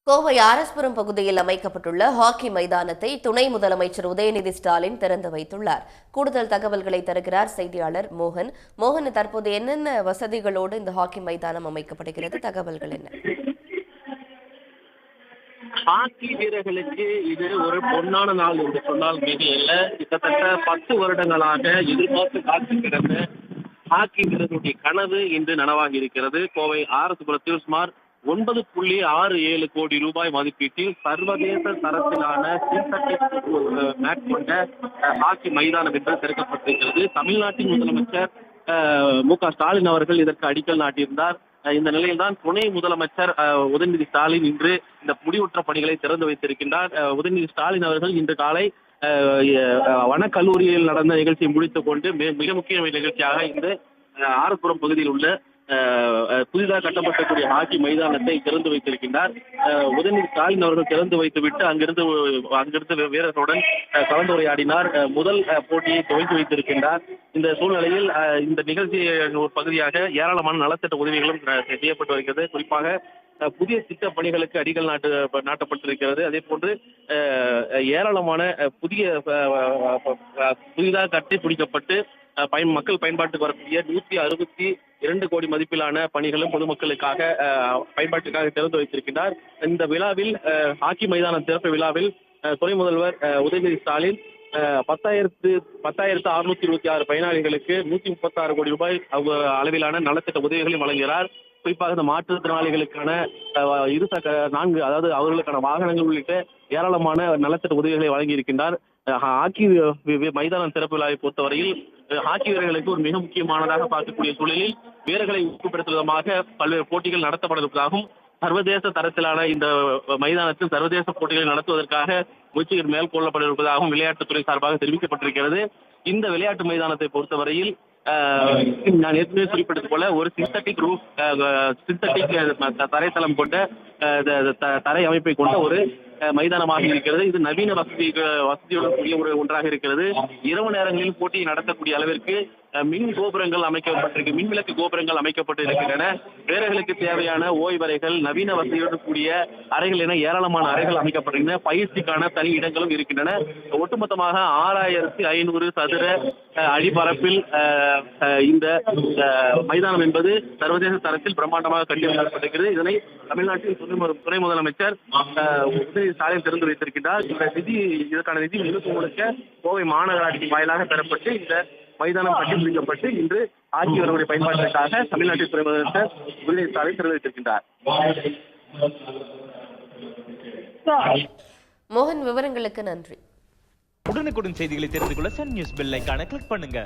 கோவை ஆர்எஸ்புரம் பகுதியில் அமைக்கப்பட்டுள்ள ஹாக்கி மைதானத்தை துணை முதலமைச்சர் உதயநிதி ஸ்டாலின் திறந்து வைத்துள்ளார். கூடுதல் தகவல்களை தருகிறார் செய்தியாளர் மோகன். மோகன், தற்போது என்னென்ன வசதிகளோடு இந்த ஹாக்கி மைதானம் அமைக்கப்படுகிறது? தகவல்கள் என்ன? ஹாக்கி வீரர்களுக்கு இது ஒரு பொன்னான நாள் என்று சொன்னால் மிகையில்ல. கிட்டத்தட்ட 10 வருடங்களாக எதிர்பார்த்து காத்து கிடந்த ஹாக்கி வீரர்களுடைய கனவு இன்று நனவாகி இருக்கிறது. கோவை ஆர்எஸ்புரத்தில் சுமார் 9.67 கோடி ரூபாய் மதிப்பீட்டில் சர்வதேச தரத்திலான மேட் கொண்ட ஹாக்கி மைதானம் என்று திறக்கப்பட்டிருக்கிறது. தமிழ்நாட்டின் முதலமைச்சர் மு.க.ஸ்டாலின் அவர்கள் இதற்கு அடிக்கல் நாட்டியிருந்தார். இந்த நிலையில்தான் துணை முதலமைச்சர் உதயநிதி ஸ்டாலின் இன்று இந்த முடிவுற்ற பணிகளை திறந்து வைத்திருக்கின்றார். உதயநிதி ஸ்டாலின் அவர்கள் இன்று காலை வனக்கல்லூரியில் நடந்த நிகழ்ச்சியை முடித்துக் கொண்டு மிக முக்கிய நிகழ்ச்சியாக இந்த ஆர்எஸ்புரம் பகுதியில் உள்ள புதிதாக கட்டப்படக்கூடிய ஹாக்கி மைதானத்தை திறந்து வைத்திருக்கின்றார். உதயநிதி ஸ்டாலின் அவர்கள் திறந்து வைத்துவிட்டு அங்கிருந்து வீரர்களுடன் கலந்துரையாடினார். முதல் போட்டியை துவக்கி வைத்திருக்கின்றார். இந்த சூழ்நிலையில் இந்த நிகழ்ச்சியின் ஒரு பகுதியாக ஏராளமான நலத்திட்ட உதவிகளும் செய்யப்பட்டு வருகிறது. குறிப்பாக புதிய திட்ட பணிகளுக்கு அடிக்கல் நாட்டப்பட்டிருக்கிறது. அதே போன்று ஏராளமான புதிதாக கட்டி பிடிக்கப்பட்டு மக்கள் பயன்பாட்டுக்கு வரக்கூடிய 162 கோடி மதிப்பிலான பணிகளும் பொதுமக்களுக்காக பயன்பாட்டுக்காக திறந்து வைத்திருக்கிறார். இந்த விழாவில் ஹாக்கி மைதான திறப்பு விழாவில் துணை முதல்வர் உதயநிதி ஸ்டாலின் 10,626 பயனாளிகளுக்கு 136 கோடி ரூபாய் அளவிலான நலத்திட்ட உதவிகளை வழங்குகிறார். குறிப்பாக இந்த மாற்றுத்திறனாளிகளுக்கான 4 அதாவது அவர்களுக்கான வாகனங்கள் உள்ளிட்ட ஏராளமான நலத்திட்ட உதவிகளை வழங்கியிருக்கின்றார். ஹாக்கி மைதான திறப்பு விழாவை பொறுத்தவரையில் ஹாக்கி வீரர்களுக்கு ஒரு மிக முக்கியமானதாக பார்க்கக்கூடிய சூழலில் வீரர்களை ஊக்கப்படுத்தும் விதமாக பல்வேறு போட்டிகள் நடத்தப்பட இருப்பதாகவும் சர்வதேச தரத்திலான இந்த மைதானத்தில் சர்வதேச போட்டிகளை நடத்துவதற்காக முயற்சிகள் மேற்கொள்ளப்பட இருப்பதாகவும் விளையாட்டுத்துறை சார்பாக தெரிவிக்கப்பட்டிருக்கிறது. இந்த விளையாட்டு மைதானத்தை பொறுத்தவரையில் நான் ஏற்கனவே குறிப்பிட்டது போல ஒரு சிந்தட்டிக் தரைத்தளம் கொண்ட தரை அமைப்பை கொண்ட ஒரு மைதானமாக இருக்கிறது. இது நவீன வசதியுடன் கூடிய ஒன்றாக இருக்கிறது. இரவு நேரங்களில் போட்டியை நடத்தக்கூடிய அளவிற்கு மின் கோபுரங்கள் அமைக்கப்பட்டிருக்கு, மின்விளக்கு கோபுரங்கள் அமைக்கப்பட்டு இருக்கின்றன. வீரர்களுக்கு தேவையான ஓய்வறைகள், நவீன வசதியுடன் கூடிய அறைகள் என ஏராளமான அறைகள் அமைக்கப்பட்டிருக்கின்றன. பயிற்சிக்கான தனி இடங்களும் இருக்கின்றன. ஒட்டுமொத்தமாக 6,500 சதுர அடிப்பரப்பில் இந்த மைதானம் என்பது சர்வதேச தரத்தில் பிரம்மாண்டமாக கட்டியமைக்கப்பட்டிருக்கிறது. இதனை தமிழ்நாட்டின் துணை முதலமைச்சர் உதயநிதி ஸ்டாலின் திறந்து வைத்திருக்கிறார். இதற்கான நிதி முழுக்க கோவை மாநகராட்சி வாயிலாக பெறப்பட்டு இந்த மைதானம் கட்டிப்பிடிக்கப்பட்டு இன்று ஆட்சி வீரர்களுடைய பயன்பாட்டிற்காக தமிழ்நாட்டின் துணை முதலமைச்சர் உதயநிதி ஸ்டாலின் திறந்து வைத்திருக்கின்றார். மோகன், விவரங்களுக்கு நன்றி. உடனுக்குடன் செய்திகளை தெரிந்து கொள்ள சன் நியூஸ் பெல் ஐகானை கிளிக் பண்ணுங்க.